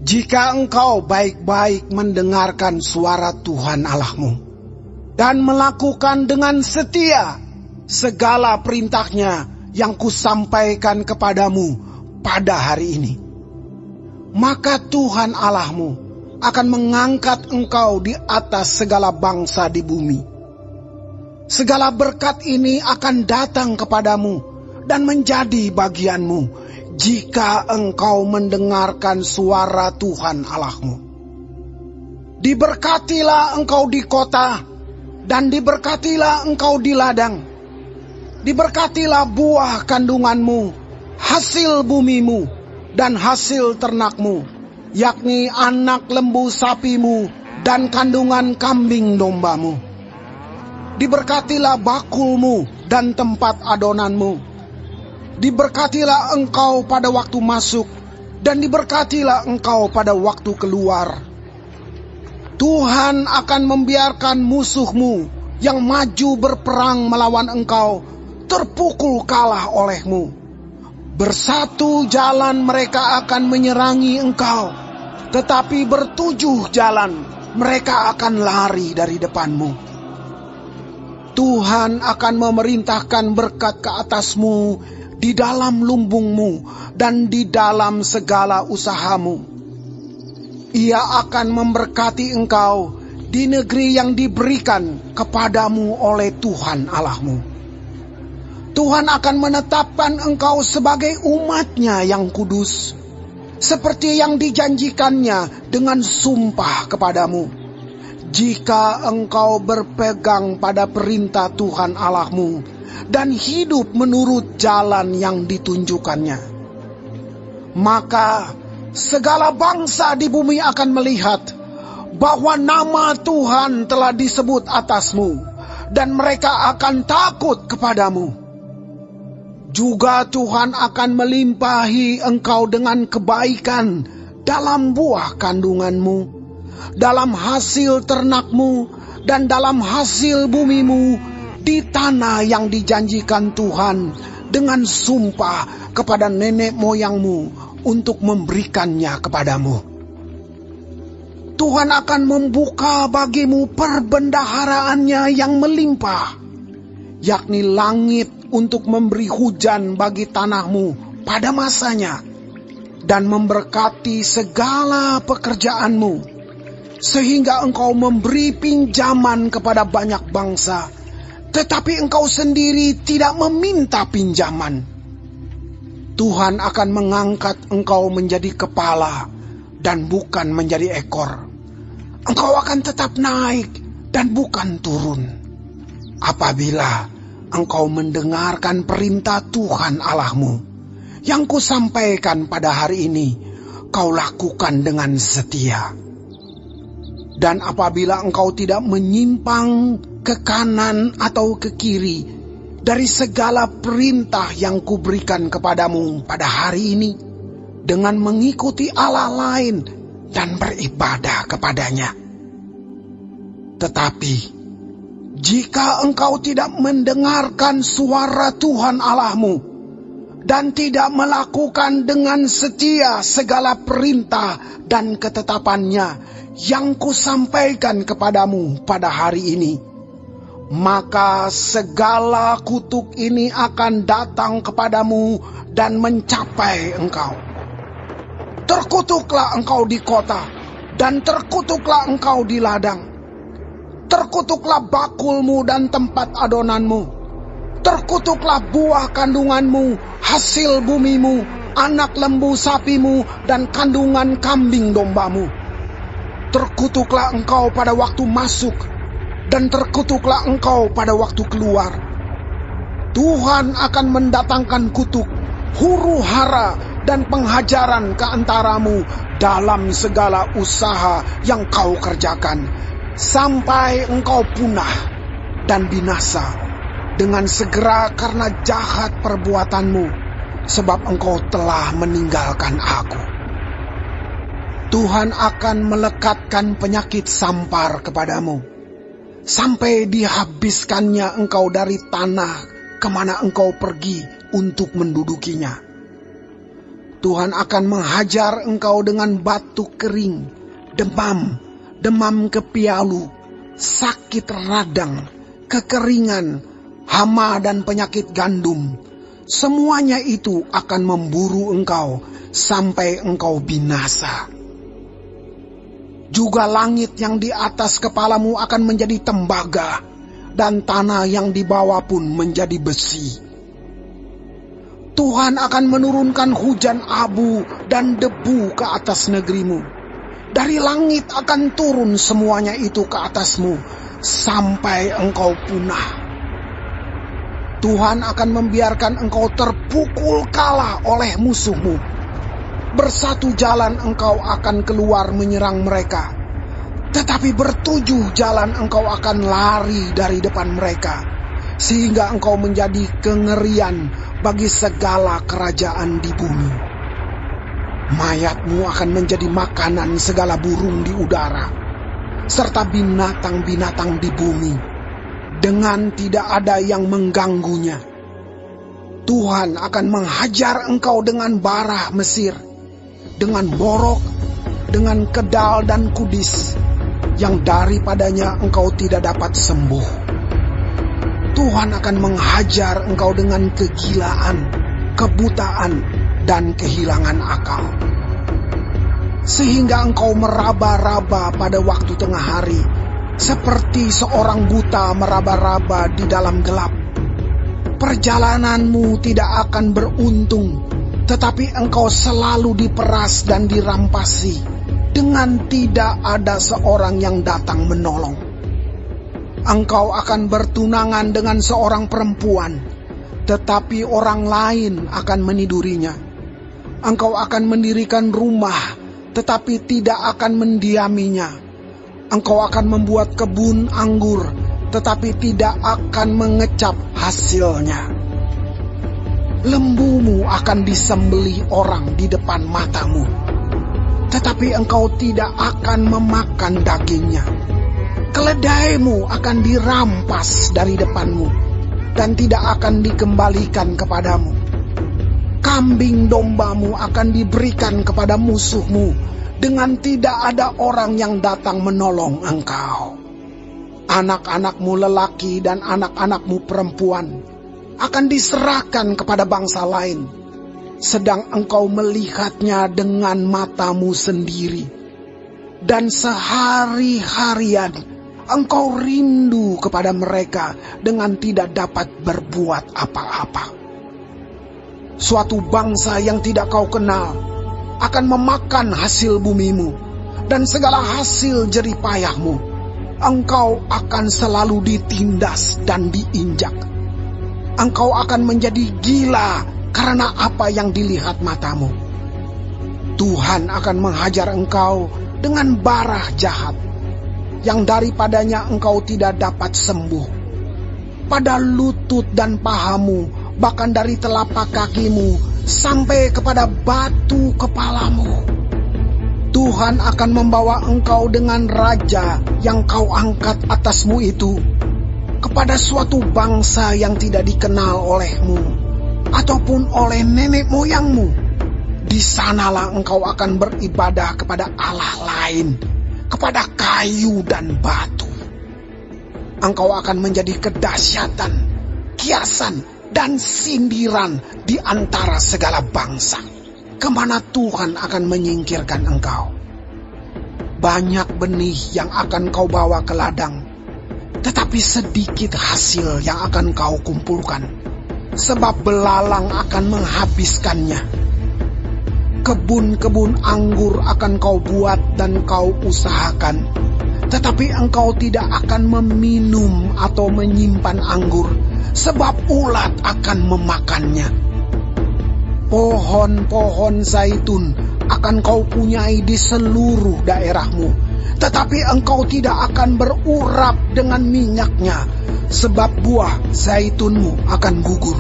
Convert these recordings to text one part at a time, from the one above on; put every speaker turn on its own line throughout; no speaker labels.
Jika engkau baik-baik mendengarkan suara Tuhan Allahmu dan melakukan dengan setia segala perintahnya yang kusampaikan kepadamu pada hari ini, maka Tuhan Allahmu akan mengangkat engkau di atas segala bangsa di bumi. Segala berkat ini akan datang kepadamu dan menjadi bagianmu jika engkau mendengarkan suara Tuhan Allahmu. Diberkatilah engkau di kota, dan diberkatilah engkau di ladang. Diberkatilah buah kandunganmu, hasil bumimu, dan hasil ternakmu, yakni anak lembu sapimu dan kandungan kambing dombamu. Diberkatilah bakulmu dan tempat adonanmu. Diberkatilah engkau pada waktu masuk, dan diberkatilah engkau pada waktu keluar. Tuhan akan membiarkan musuhmu yang maju berperang melawan engkau terpukul kalah olehmu. Bersatu jalan mereka akan menyerangi engkau, tetapi bertujuh jalan mereka akan lari dari depanmu. Tuhan akan memerintahkan berkat ke atasmu di dalam lumbungmu dan di dalam segala usahamu. Ia akan memberkati engkau di negeri yang diberikan kepadamu oleh Tuhan Allahmu. Tuhan akan menetapkan engkau sebagai umat-Nya yang kudus, seperti yang dijanjikannya dengan sumpah kepadamu, jika engkau berpegang pada perintah Tuhan Allahmu dan hidup menurut jalan yang ditunjukkannya. Maka segala bangsa di bumi akan melihat bahwa nama Tuhan telah disebut atasmu, dan mereka akan takut kepadamu. Juga Tuhan akan melimpahi engkau dengan kebaikan dalam buah kandunganmu, dalam hasil ternakmu, dan dalam hasil bumimu, di tanah yang dijanjikan Tuhan dengan sumpah kepada nenek moyangmu untuk memberikannya kepadamu. Tuhan akan membuka bagimu perbendaharaannya yang melimpah, yakni langit untuk memberi hujan bagi tanahmu pada masanya, dan memberkati segala pekerjaanmu, sehingga engkau memberi pinjaman kepada banyak bangsa, tetapi engkau sendiri tidak meminta pinjaman. Tuhan akan mengangkat engkau menjadi kepala dan bukan menjadi ekor. Engkau akan tetap naik dan bukan turun. Apabila engkau mendengarkan perintah Tuhan Allahmu yang kusampaikan pada hari ini, kau lakukan dengan setia. Dan apabila engkau tidak menyimpang ke kanan atau ke kiri dari segala perintah yang kuberikan kepadamu pada hari ini, dengan mengikuti Allah lain dan beribadah kepadanya. Tetapi jika engkau tidak mendengarkan suara Tuhan Allahmu dan tidak melakukan dengan setia segala perintah dan ketetapannya yang kusampaikan kepadamu pada hari ini, maka segala kutuk ini akan datang kepadamu dan mencapai engkau. Terkutuklah engkau di kota, dan terkutuklah engkau di ladang. Terkutuklah bakulmu dan tempat adonanmu. Terkutuklah buah kandunganmu, hasil bumimu, anak lembu sapimu, dan kandungan kambing dombamu. Terkutuklah engkau pada waktu masuk, dan terkutuklah engkau pada waktu keluar. Tuhan akan mendatangkan kutuk, huru hara, dan penghajaran ke antaramu dalam segala usaha yang kau kerjakan, sampai engkau punah dan binasa dengan segera karena jahat perbuatanmu, sebab engkau telah meninggalkan aku. Tuhan akan melekatkan penyakit sampar kepadamu, sampai dihabiskannya engkau dari tanah kemana engkau pergi untuk mendudukinya. Tuhan akan menghajar engkau dengan batuk kering, demam kepialu, sakit radang, kekeringan, hama dan penyakit gandum. Semuanya itu akan memburu engkau sampai engkau binasa. Juga langit yang di atas kepalamu akan menjadi tembaga, dan tanah yang di bawah pun menjadi besi. Tuhan akan menurunkan hujan abu dan debu ke atas negerimu. Dari langit akan turun semuanya itu ke atasmu, sampai engkau punah. Tuhan akan membiarkan engkau terpukul kalah oleh musuhmu. Bersatu jalan engkau akan keluar menyerang mereka, tetapi bertujuh jalan engkau akan lari dari depan mereka, sehingga engkau menjadi kengerian bagi segala kerajaan di bumi. Mayatmu akan menjadi makanan segala burung di udara, serta binatang-binatang di bumi, dengan tidak ada yang mengganggunya. Tuhan akan menghajar engkau dengan bara Mesir, dengan borok, dengan kedal dan kudis, yang daripadanya engkau tidak dapat sembuh. Tuhan akan menghajar engkau dengan kegilaan, kebutaan, dan kehilangan akal, sehingga engkau meraba-raba pada waktu tengah hari, seperti seorang buta meraba-raba di dalam gelap. Perjalananmu tidak akan beruntung, tetapi engkau selalu diperas dan dirampasi, dengan tidak ada seorang yang datang menolong. Engkau akan bertunangan dengan seorang perempuan, tetapi orang lain akan menidurinya. Engkau akan mendirikan rumah, tetapi tidak akan mendiaminya. Engkau akan membuat kebun anggur, tetapi tidak akan mengecap hasilnya. Lembumu akan disembelih orang di depan matamu, tetapi engkau tidak akan memakan dagingnya. Keledaimu akan dirampas dari depanmu, dan tidak akan dikembalikan kepadamu. Kambing dombamu akan diberikan kepada musuhmu, dengan tidak ada orang yang datang menolong engkau. Anak-anakmu lelaki dan anak-anakmu perempuan akan diserahkan kepada bangsa lain, sedang engkau melihatnya dengan matamu sendiri. Dan sehari-harian engkau rindu kepada mereka dengan tidak dapat berbuat apa-apa. Suatu bangsa yang tidak kau kenal akan memakan hasil bumimu dan segala hasil jerih payahmu. Engkau akan selalu ditindas dan diinjak. Engkau akan menjadi gila karena apa yang dilihat matamu. Tuhan akan menghajar engkau dengan bara jahat, yang daripadanya engkau tidak dapat sembuh. Pada lutut dan pahamu, bahkan dari telapak kakimu, sampai kepada batu kepalamu. Tuhan akan membawa engkau dengan raja yang kau angkat atasmu itu kepada suatu bangsa yang tidak dikenal olehmu ataupun oleh nenek moyangmu. Di sanalah engkau akan beribadah kepada Allah lain, kepada kayu dan batu. Engkau akan menjadi kedahsyatan, kiasan, dan sindiran di antara segala bangsa, kemana Tuhan akan menyingkirkan engkau. Banyak benih yang akan kau bawa ke ladang, tetapi sedikit hasil yang akan kau kumpulkan, sebab belalang akan menghabiskannya. Kebun-kebun anggur akan kau buat dan kau usahakan, tetapi engkau tidak akan meminum atau menyimpan anggur, sebab ulat akan memakannya. Pohon-pohon zaitun akan kau punyai di seluruh daerahmu, tetapi engkau tidak akan berurap dengan minyaknya, sebab buah zaitunmu akan gugur.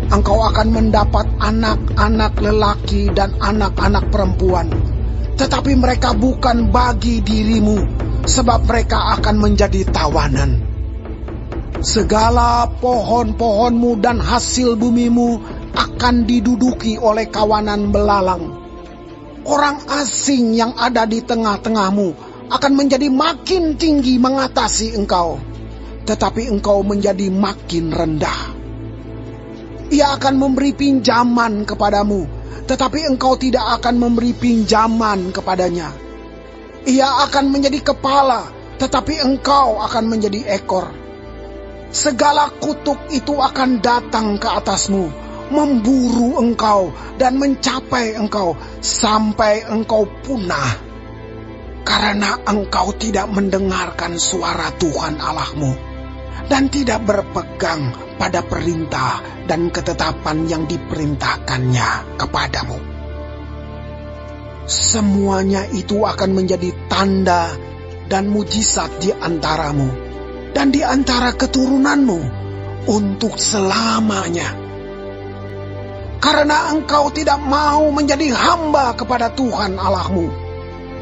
Engkau akan mendapat anak-anak lelaki dan anak-anak perempuan, tetapi mereka bukan bagi dirimu, sebab mereka akan menjadi tawanan. Segala pohon-pohonmu dan hasil bumimu akan diduduki oleh kawanan belalang. Orang asing yang ada di tengah-tengahmu akan menjadi makin tinggi mengatasi engkau, tetapi engkau menjadi makin rendah. Ia akan memberi pinjaman kepadamu, tetapi engkau tidak akan memberi pinjaman kepadanya. Ia akan menjadi kepala, tetapi engkau akan menjadi ekor. Segala kutuk itu akan datang ke atasmu, memburu engkau dan mencapai engkau sampai engkau punah, karena engkau tidak mendengarkan suara Tuhan Allahmu dan tidak berpegang pada perintah dan ketetapan yang diperintahkannya kepadamu. Semuanya itu akan menjadi tanda dan mujizat di antaramu dan di antara keturunanmu untuk selamanya. Karena engkau tidak mau menjadi hamba kepada Tuhan Allahmu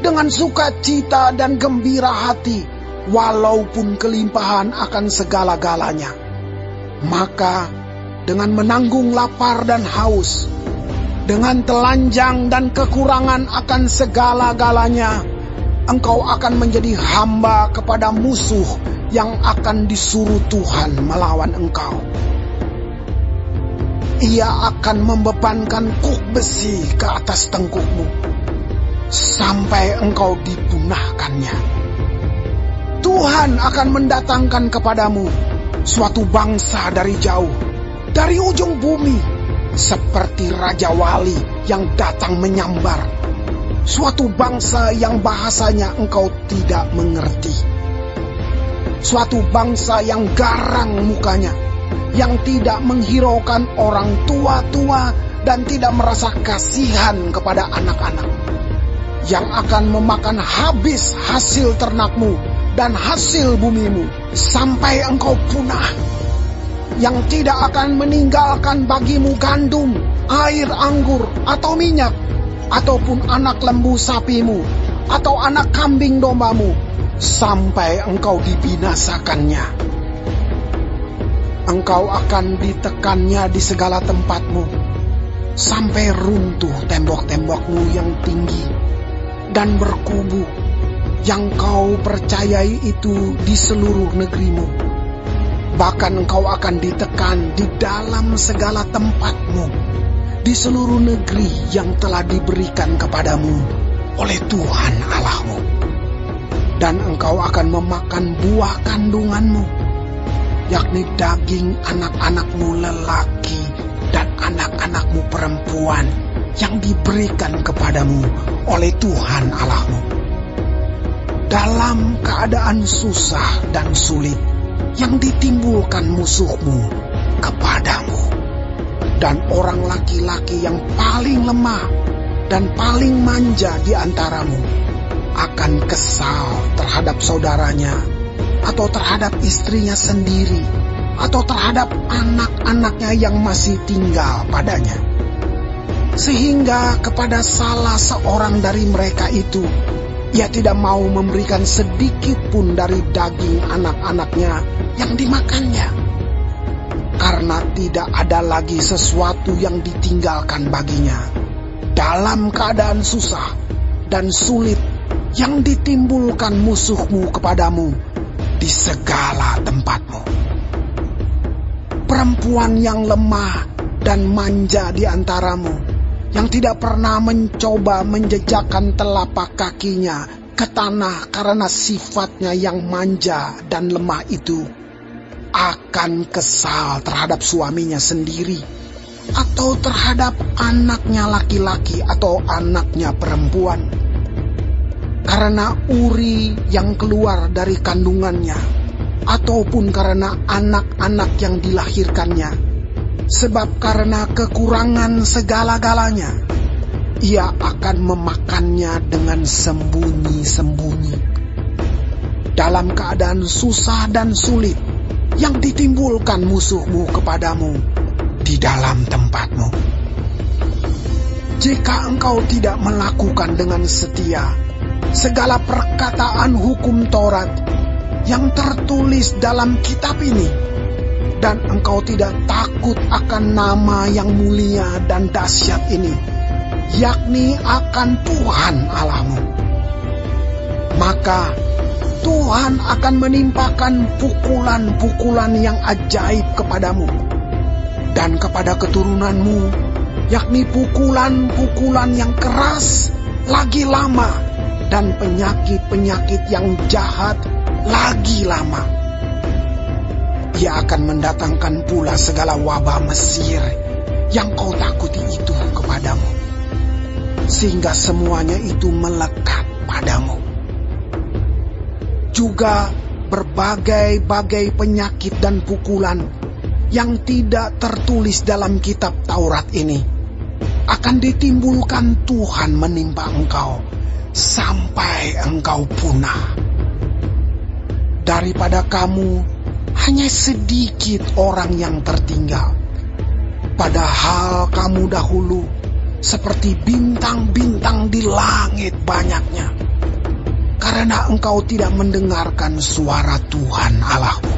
dengan sukacita dan gembira hati, walaupun kelimpahan akan segala-galanya. Maka dengan menanggung lapar dan haus, dengan telanjang dan kekurangan akan segala-galanya, engkau akan menjadi hamba kepada musuh yang akan disuruh Tuhan melawan engkau. Ia akan membebankan kuk besi ke atas tengkukmu, sampai engkau dipunahkannya. Tuhan akan mendatangkan kepadamu suatu bangsa dari jauh, dari ujung bumi, seperti Raja Wali yang datang menyambar. Suatu bangsa yang bahasanya engkau tidak mengerti. Suatu bangsa yang garang mukanya, yang tidak menghiraukan orang tua-tua dan tidak merasa kasihan kepada anak-anak, yang akan memakan habis hasil ternakmu dan hasil bumimu sampai engkau punah, yang tidak akan meninggalkan bagimu gandum, air anggur atau minyak, ataupun anak lembu sapimu atau anak kambing dombamu, sampai engkau dibinasakannya. Engkau akan ditekannya di segala tempatmu, sampai runtuh tembok-tembokmu yang tinggi dan berkubu, yang kau percayai itu di seluruh negerimu. Bahkan engkau akan ditekan di dalam segala tempatmu, di seluruh negeri yang telah diberikan kepadamu oleh Tuhan Allahmu. Dan engkau akan memakan buah kandunganmu, yakni daging anak-anakmu lelaki dan anak-anakmu perempuan yang diberikan kepadamu oleh Tuhan Allahmu. Dalam keadaan susah dan sulit yang ditimbulkan musuhmu kepadamu, dan orang laki-laki yang paling lemah dan paling manja di antaramu akan kesal terhadap saudaranya, atau terhadap istrinya sendiri, atau terhadap anak-anaknya yang masih tinggal padanya, sehingga kepada salah seorang dari mereka itu ia tidak mau memberikan sedikit pun dari daging anak-anaknya yang dimakannya, karena tidak ada lagi sesuatu yang ditinggalkan baginya dalam keadaan susah dan sulit yang ditimbulkan musuhmu kepadamu di segala tempatmu. Perempuan yang lemah dan manja di antaramu, yang tidak pernah mencoba menjejakkan telapak kakinya ke tanah karena sifatnya yang manja dan lemah itu, akan kesal terhadap suaminya sendiri, atau terhadap anaknya laki-laki atau anaknya perempuan, karena uri yang keluar dari kandungannya, ataupun karena anak-anak yang dilahirkannya, sebab karena kekurangan segala-galanya, ia akan memakannya dengan sembunyi-sembunyi. Dalam keadaan susah dan sulit yang ditimbulkan musuhmu kepadamu di dalam tempatmu. Jika engkau tidak melakukan dengan setia segala perkataan hukum Taurat yang tertulis dalam kitab ini, dan engkau tidak takut akan nama yang mulia dan dahsyat ini, yakni akan Tuhan Allahmu, maka Tuhan akan menimpakan pukulan-pukulan yang ajaib kepadamu dan kepada keturunanmu, yakni pukulan-pukulan yang keras lagi lama dan penyakit-penyakit yang jahat lagi lama. Ia akan mendatangkan pula segala wabah Mesir yang kau takuti itu kepadamu, sehingga semuanya itu melekat padamu. Juga berbagai-bagai penyakit dan pukulan yang tidak tertulis dalam kitab Taurat ini akan ditimbulkan Tuhan menimpa engkau sampai engkau punah. Daripada kamu hanya sedikit orang yang tertinggal, padahal kamu dahulu seperti bintang-bintang di langit banyaknya, karena engkau tidak mendengarkan suara Tuhan Allahmu.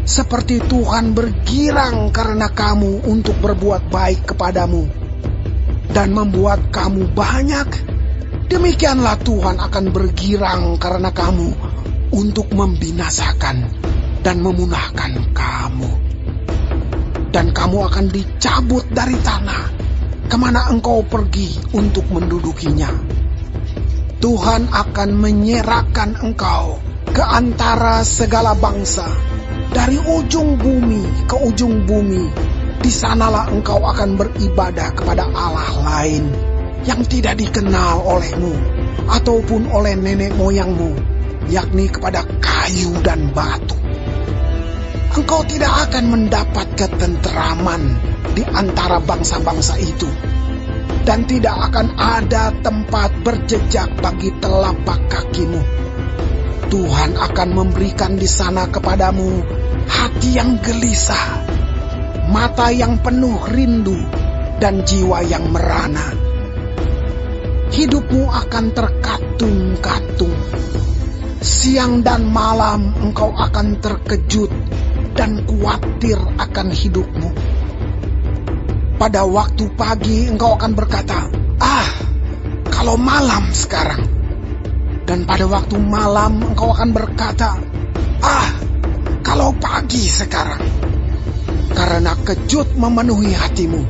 Seperti Tuhan bergirang karena kamu untuk berbuat baik kepadamu dan membuat kamu banyak, demikianlah Tuhan akan bergirang karena kamu untuk membinasakan dan memunahkan kamu. Dan kamu akan dicabut dari tanah kemana engkau pergi untuk mendudukinya. Tuhan akan menyerahkan engkau ke antara segala bangsa, dari ujung bumi ke ujung bumi. Di sanalah engkau akan beribadah kepada Allah lain yang tidak dikenal olehmu ataupun oleh nenek moyangmu, yakni kepada kayu dan batu. Engkau tidak akan mendapat ketenteraman di antara bangsa-bangsa itu, dan tidak akan ada tempat berjejak bagi telapak kakimu. Tuhan akan memberikan di sana kepadamu hati yang gelisah, mata yang penuh rindu, dan jiwa yang merana. Hidupmu akan terkatung-katung. Siang dan malam engkau akan terkejut dan khawatir akan hidupmu. Pada waktu pagi engkau akan berkata, kalau malam sekarang. Dan pada waktu malam engkau akan berkata, kalau pagi sekarang. Karena kejut memenuhi hatimu,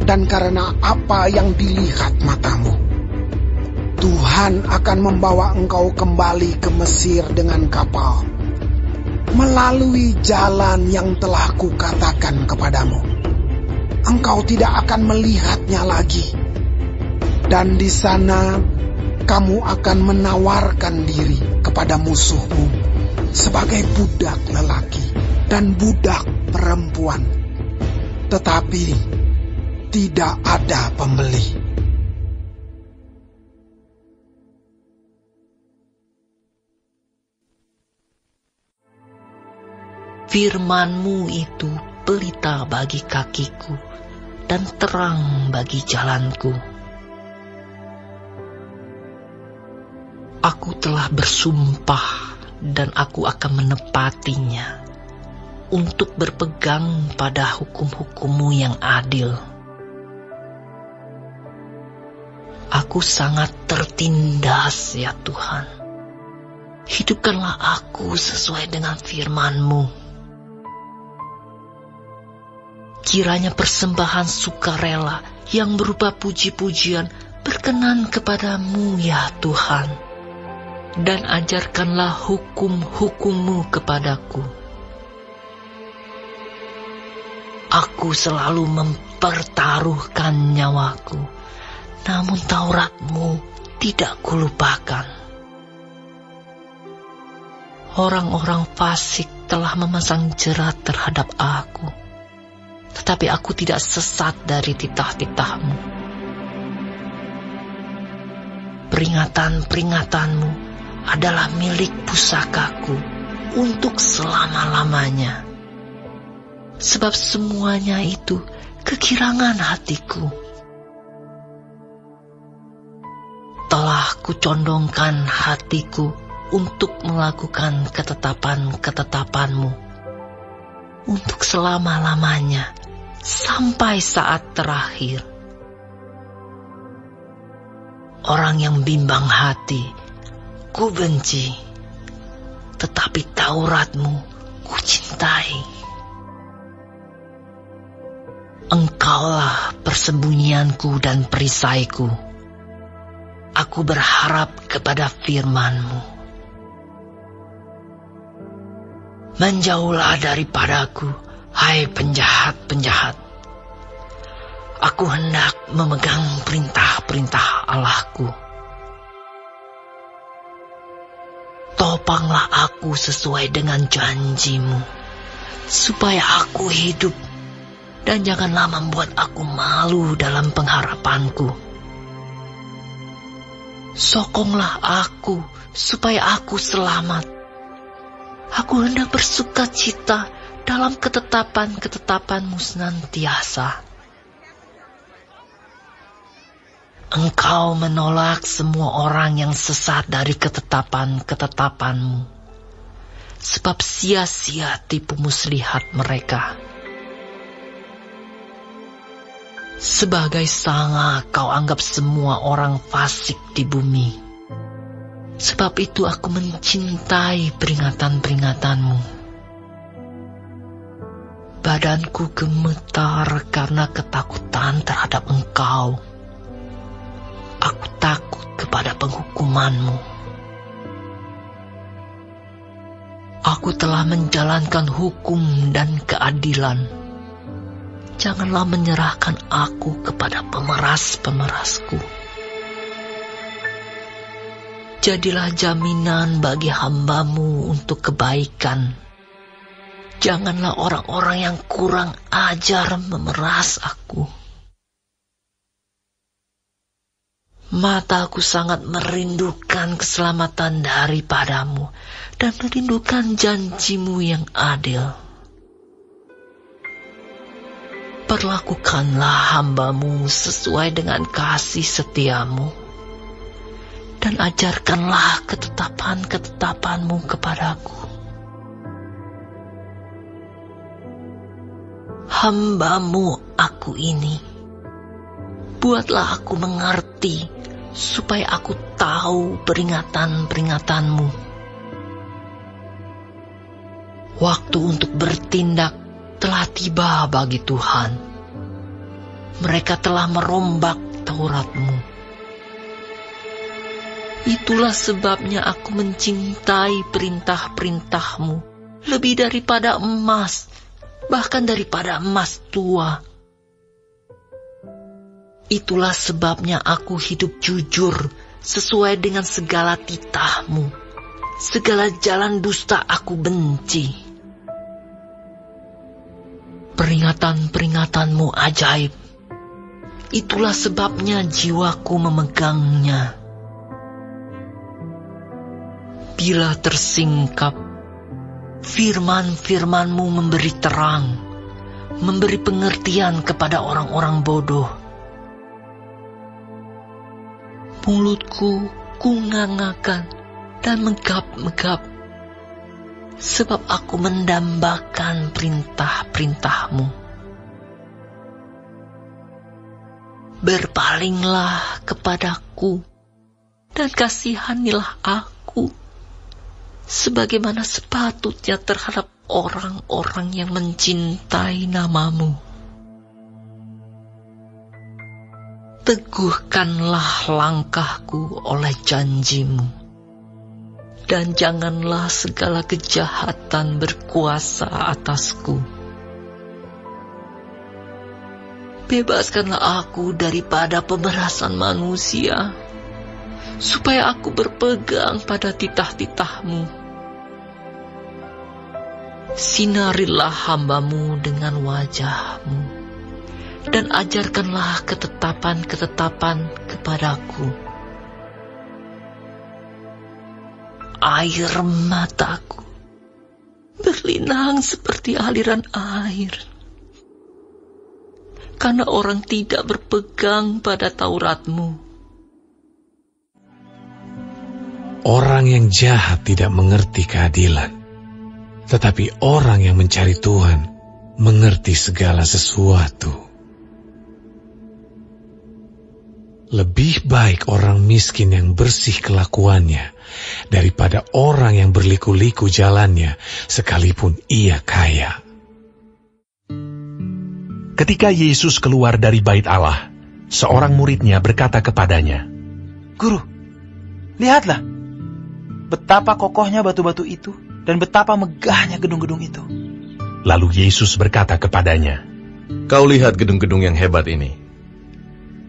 dan karena apa yang dilihat matamu. Tuhan akan membawa engkau kembali ke Mesir dengan kapal, melalui jalan yang telah kukatakan kepadamu. Engkau tidak akan melihatnya lagi. Dan di sana kamu akan menawarkan diri kepada musuhmu sebagai budak lelaki dan budak perempuan, tetapi tidak ada pembeli.
Firman-Mu itu pelita bagi kakiku dan terang bagi jalanku. Aku telah bersumpah dan aku akan menepatinya untuk berpegang pada hukum-hukum-Mu yang adil. Aku sangat tertindas, ya Tuhan. Hidupkanlah aku sesuai dengan firman-Mu. Kiranya persembahan sukarela yang berupa puji-pujian berkenan kepadamu, ya Tuhan. Dan ajarkanlah hukum-hukum-Mu kepadaku. Aku selalu mempertaruhkan nyawaku, namun Taurat-Mu tidak kulupakan. Orang-orang fasik telah memasang jerat terhadap aku, tetapi aku tidak sesat dari titah-titah-Mu. Peringatan-peringatan-Mu adalah milik pusakaku untuk selama-lamanya, sebab semuanya itu kekirangan hatiku. Telah kucondongkan hatiku untuk melakukan ketetapan-ketetapan-Mu untuk selama-lamanya sampai saat terakhir. Orang yang bimbang hati ku benci, tetapi Taurat-Mu ku cintai. Engkaulah persembunyianku dan perisaiku. Aku berharap kepada firman-Mu. Menjauhlah daripadaku, hai penjahat-penjahat. Aku hendak memegang perintah-perintah Allahku. Topanglah aku sesuai dengan janji-Mu, supaya aku hidup, dan janganlah membuat aku malu dalam pengharapanku. Sokonglah aku, supaya aku selamat. Aku hendak bersuka cita dalam ketetapan-ketetapan-Mu senantiasa. Engkau menolak semua orang yang sesat dari ketetapan-ketetapan-Mu, sebab sia-sia tipu muslihat mereka. Sebagai sanga Kau anggap semua orang fasik di bumi. Sebab itu aku mencintai peringatan-peringatan-Mu. Badanku gemetar karena ketakutan terhadap Engkau. Aku takut kepada penghukuman-Mu. Aku telah menjalankan hukum dan keadilan. Janganlah menyerahkan aku kepada pemeras-pemerasku. Jadilah jaminan bagi hamba-Mu untuk kebaikan. Janganlah orang-orang yang kurang ajar memeras aku. Mataku sangat merindukan keselamatan daripada-Mu dan merindukan janji-Mu yang adil. Perlakukanlah hamba-Mu sesuai dengan kasih setia-Mu, dan ajarkanlah ketetapan-ketetapan-Mu kepadaku. Hamba-Mu aku ini, buatlah aku mengerti, supaya aku tahu peringatan-peringatan-Mu. Waktu untuk bertindak telah tiba bagi Tuhan. Mereka telah merombak Taurat-Mu. Itulah sebabnya aku mencintai perintah-perintah-Mu lebih daripada emas, bahkan daripada emas tua. Itulah sebabnya aku hidup jujur sesuai dengan segala titah-Mu. Segala jalan dusta aku benci. Peringatan-peringatan-Mu ajaib. Itulah sebabnya jiwaku memegangnya. Bila tersingkap, firman-firman-Mu memberi terang, memberi pengertian kepada orang-orang bodoh. Mulutku kungangakan dan megap-megap, sebab aku mendambakan perintah-perintah-Mu. Berpalinglah kepadaku dan kasihanilah aku, sebagaimana sepatutnya terhadap orang-orang yang mencintai nama-Mu. Teguhkanlah langkahku oleh janji-Mu, dan janganlah segala kejahatan berkuasa atasku. Bebaskanlah aku daripada pemerasan manusia, supaya aku berpegang pada titah-titah-Mu. Sinarilah hamba-Mu dengan wajah-Mu, dan ajarkanlah ketetapan-ketetapan kepadaku. Air mataku berlinang seperti aliran air, karena orang tidak berpegang pada Taurat-Mu.
Orang yang jahat tidak mengerti keadilan, Tetapi orang yang mencari Tuhan mengerti segala sesuatu. Lebih baik orang miskin yang bersih kelakuannya daripada orang yang berliku-liku jalannya sekalipun ia kaya.
Ketika Yesus keluar dari bait Allah, seorang muridnya berkata kepadanya,
"Guru, lihatlah, betapa kokohnya batu-batu itu dan betapa megahnya gedung-gedung itu."
Lalu Yesus berkata kepadanya,
"Kau lihat gedung-gedung yang hebat ini.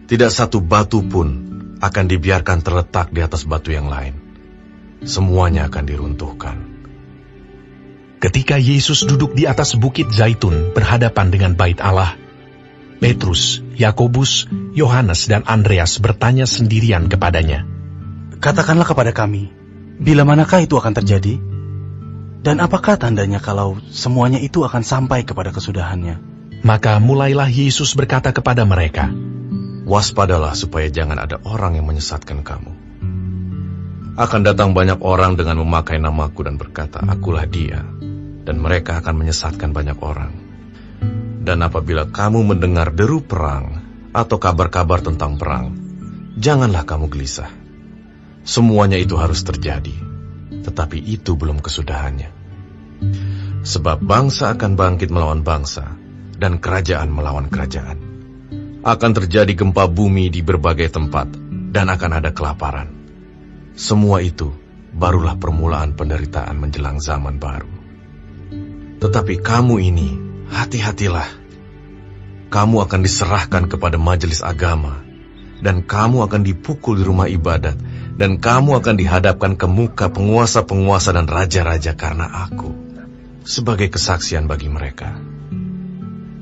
Tidak satu batu pun akan dibiarkan terletak di atas batu yang lain. Semuanya akan diruntuhkan."
Ketika Yesus duduk di atas bukit Zaitun berhadapan dengan bait Allah, Petrus, Yakobus, Yohanes, dan Andreas bertanya sendirian kepadanya,
"Katakanlah kepada kami, bila manakah itu akan terjadi? Dan apakah tandanya kalau semuanya itu akan sampai kepada kesudahannya?"
Maka mulailah Yesus berkata kepada mereka,
"Waspadalah supaya jangan ada orang yang menyesatkan kamu. Akan datang banyak orang dengan memakai namaku dan berkata, 'Akulah dia,' dan mereka akan menyesatkan banyak orang. Dan apabila kamu mendengar deru perang atau kabar-kabar tentang perang, janganlah kamu gelisah. Semuanya itu harus terjadi, tetapi itu belum kesudahannya. Sebab bangsa akan bangkit melawan bangsa, dan kerajaan melawan kerajaan. Akan terjadi gempa bumi di berbagai tempat, dan akan ada kelaparan. Semua itu barulah permulaan penderitaan menjelang zaman baru. Tetapi kamu ini, hati-hatilah. Kamu akan diserahkan kepada majelis agama, dan kamu akan dipukul di rumah ibadat, dan kamu akan dihadapkan ke muka penguasa-penguasa dan raja-raja karena aku, sebagai kesaksian bagi mereka.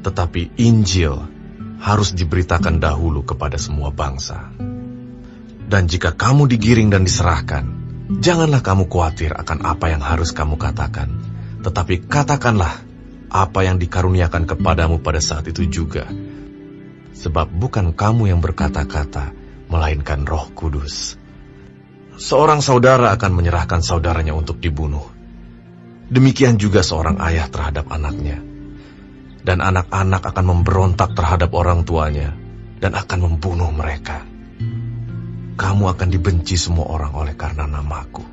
Tetapi Injil harus diberitakan dahulu kepada semua bangsa. Dan jika kamu digiring dan diserahkan, janganlah kamu khawatir akan apa yang harus kamu katakan, tetapi katakanlah apa yang dikaruniakan kepadamu pada saat itu juga. Sebab bukan kamu yang berkata-kata, melainkan Roh Kudus. Seorang saudara akan menyerahkan saudaranya untuk dibunuh. Demikian juga seorang ayah terhadap anaknya. Dan anak-anak akan memberontak terhadap orang tuanya dan akan membunuh mereka. Kamu akan dibenci semua orang oleh karena namaku.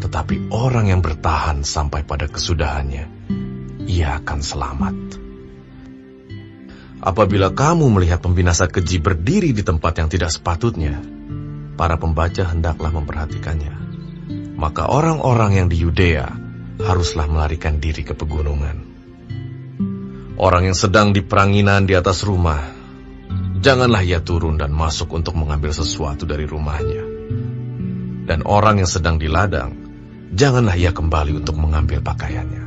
Tetapi orang yang bertahan sampai pada kesudahannya, ia akan selamat. Apabila kamu melihat pembinasa keji berdiri di tempat yang tidak sepatutnya, para pembaca hendaklah memperhatikannya. Maka orang-orang yang di Yudea haruslah melarikan diri ke pegunungan. Orang yang sedang di peranginan di atas rumah, janganlah ia turun dan masuk untuk mengambil sesuatu dari rumahnya. Dan orang yang sedang di ladang, janganlah ia kembali untuk mengambil pakaiannya.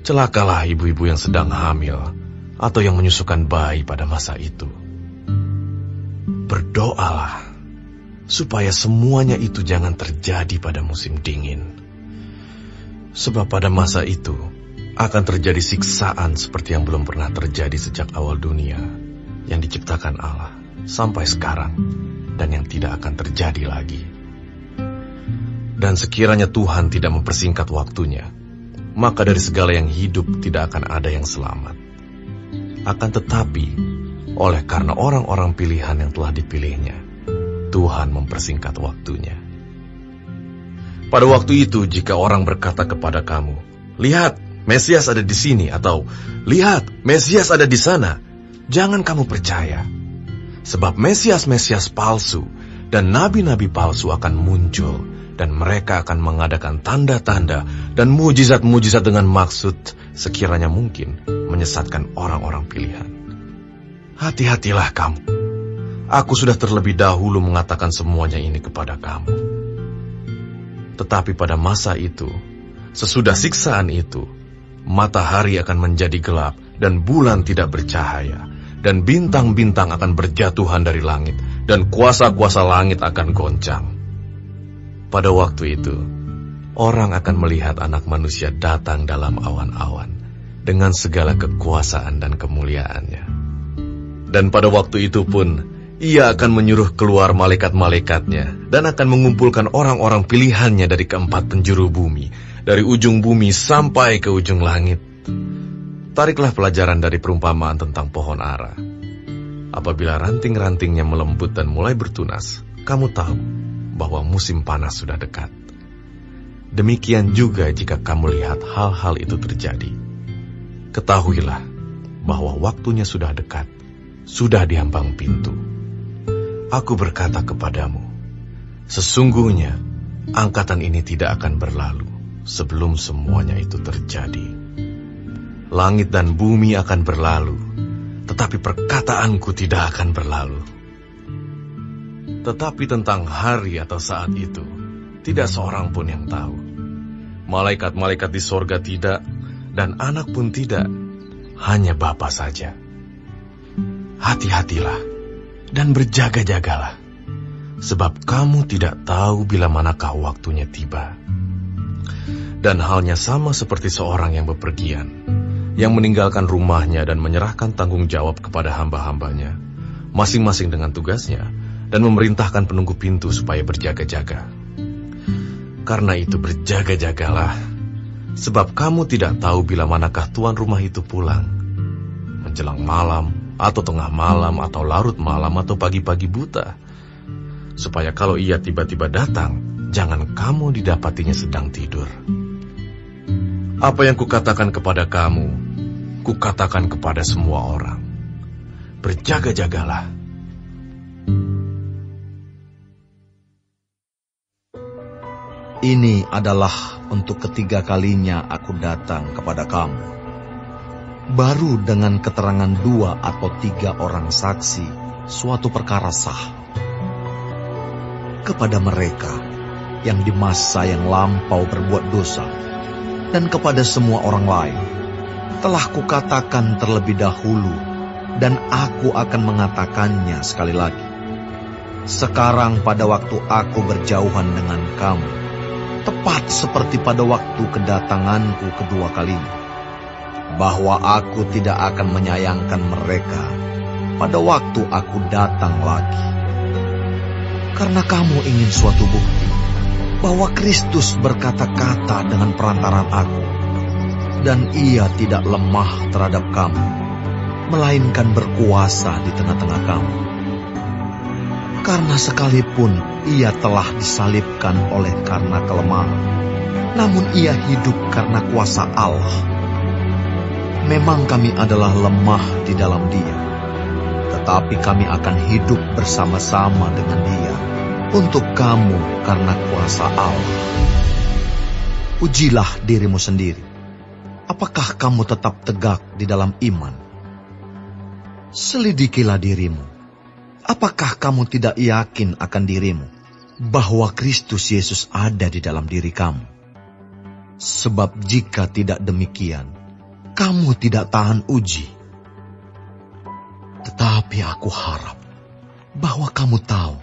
Celakalah ibu-ibu yang sedang hamil atau yang menyusukan bayi pada masa itu. Berdoalah supaya semuanya itu jangan terjadi pada musim dingin. Sebab pada masa itu akan terjadi siksaan seperti yang belum pernah terjadi sejak awal dunia yang diciptakan Allah sampai sekarang, dan yang tidak akan terjadi lagi. Dan sekiranya Tuhan tidak mempersingkat waktunya, maka dari segala yang hidup tidak akan ada yang selamat. Akan tetapi, oleh karena orang-orang pilihan yang telah dipilihnya, Tuhan mempersingkat waktunya. Pada waktu itu, jika orang berkata kepada kamu, "Lihat, Mesias ada di sini," atau "Lihat, Mesias ada di sana," jangan kamu percaya. Sebab Mesias-Mesias palsu dan nabi-nabi palsu akan muncul, dan mereka akan mengadakan tanda-tanda dan mujizat-mujizat dengan maksud sekiranya mungkin menyesatkan orang-orang pilihan. Hati-hatilah kamu. Aku sudah terlebih dahulu mengatakan semuanya ini kepada kamu. Tetapi pada masa itu, sesudah siksaan itu, matahari akan menjadi gelap dan bulan tidak bercahaya, dan bintang-bintang akan berjatuhan dari langit, dan kuasa-kuasa langit akan goncang. Pada waktu itu, orang akan melihat Anak Manusia datang dalam awan-awan dengan segala kekuasaan dan kemuliaannya. Dan pada waktu itu pun, Ia akan menyuruh keluar malaikat-malaikatnya dan akan mengumpulkan orang-orang pilihannya dari keempat penjuru bumi dari ujung bumi sampai ke ujung langit. Tariklah pelajaran dari perumpamaan tentang pohon ara. Apabila ranting-rantingnya melembut dan mulai bertunas, kamu tahu bahwa musim panas sudah dekat. Demikian juga jika kamu lihat hal-hal itu terjadi. Ketahuilah bahwa waktunya sudah dekat, sudah di ambang pintu. Aku berkata kepadamu, sesungguhnya angkatan ini tidak akan berlalu sebelum semuanya itu terjadi. Langit dan bumi akan berlalu, tetapi perkataanku tidak akan berlalu. Tetapi tentang hari atau saat itu, tidak seorang pun yang tahu. Malaikat-malaikat di sorga tidak, dan anak pun tidak, hanya Bapa saja. Hati-hatilah, dan berjaga-jagalah, sebab kamu tidak tahu bila manakah waktunya tiba. Dan halnya sama seperti seorang yang bepergian, yang meninggalkan rumahnya dan menyerahkan tanggung jawab kepada hamba-hambanya, masing-masing dengan tugasnya, dan memerintahkan penunggu pintu supaya berjaga-jaga. Karena itu berjaga-jagalah, sebab kamu tidak tahu bila manakah tuan rumah itu pulang, menjelang malam, atau tengah malam, atau larut malam, atau pagi-pagi buta, supaya kalau ia tiba-tiba datang, jangan kamu didapatinya sedang tidur. Apa yang kukatakan kepada kamu, kukatakan kepada semua orang. Berjaga-jagalah.
Ini adalah untuk ketiga kalinya aku datang kepada kamu. Baru dengan keterangan 2 atau 3 orang saksi, suatu perkara sah. Kepada mereka yang di masa yang lampau berbuat dosa, dan kepada semua orang lain, telah kukatakan terlebih dahulu, dan aku akan mengatakannya sekali lagi. Sekarang pada waktu aku berjauhan dengan kamu, tepat seperti pada waktu kedatanganku kedua kalinya, bahwa aku tidak akan menyayangkan mereka pada waktu aku datang lagi. Karena kamu ingin suatu bukti bahwa Kristus berkata-kata dengan perantaran aku, dan ia tidak lemah terhadap kamu, melainkan berkuasa di tengah-tengah kamu. Karena sekalipun ia telah disalibkan oleh karena kelemahan, namun ia hidup karena kuasa Allah. Memang kami adalah lemah di dalam dia, tetapi kami akan hidup bersama-sama dengan dia untuk kamu karena kuasa Allah. Ujilah dirimu sendiri. Apakah kamu tetap tegak di dalam iman? Selidikilah dirimu. Apakah kamu tidak yakin akan dirimu bahwa Kristus Yesus ada di dalam diri kamu? Sebab jika tidak demikian, kamu tidak tahan uji. Tetapi aku harap bahwa kamu tahu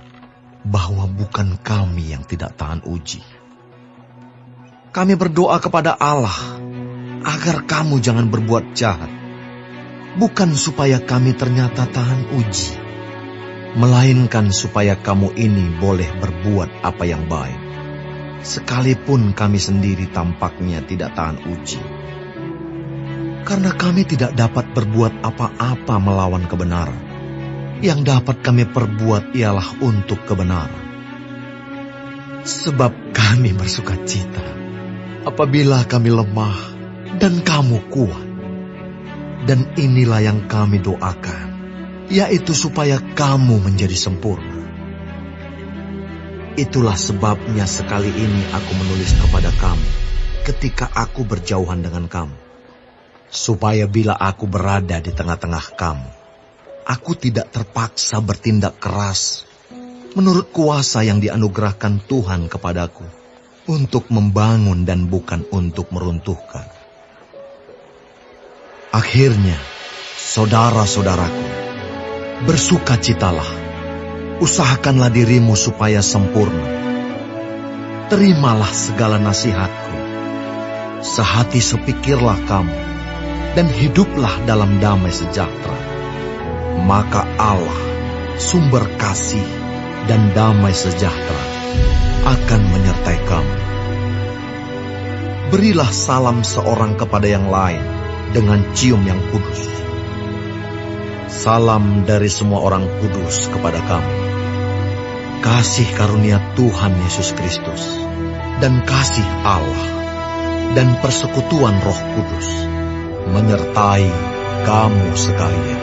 bahwa bukan kami yang tidak tahan uji. Kami berdoa kepada Allah agar kamu jangan berbuat jahat, bukan supaya kami ternyata tahan uji, melainkan supaya kamu ini boleh berbuat apa yang baik, sekalipun kami sendiri tampaknya tidak tahan uji. Karena kami tidak dapat berbuat apa-apa melawan kebenaran. Yang dapat kami perbuat ialah untuk kebenaran. Sebab kami bersuka cita apabila kami lemah dan kamu kuat. Dan inilah yang kami doakan, yaitu supaya kamu menjadi sempurna. Itulah sebabnya sekali ini aku menulis kepada kamu ketika aku berjauhan dengan kamu, supaya bila aku berada di tengah-tengah kamu, aku tidak terpaksa bertindak keras menurut kuasa yang dianugerahkan Tuhan kepadaku untuk membangun dan bukan untuk meruntuhkan. Akhirnya, saudara-saudaraku, bersukacitalah, usahakanlah dirimu supaya sempurna. Terimalah segala nasihatku, sehati sepikirlah kamu, dan hiduplah dalam damai sejahtera. Maka Allah, sumber kasih dan damai sejahtera, akan menyertai kamu. berilah salam seorang kepada yang lain dengan cium yang kudus. Salam dari semua orang kudus kepada kamu. Kasih karunia Tuhan Yesus Kristus, dan kasih Allah, dan persekutuan Roh Kudus menyertai kamu sekalian.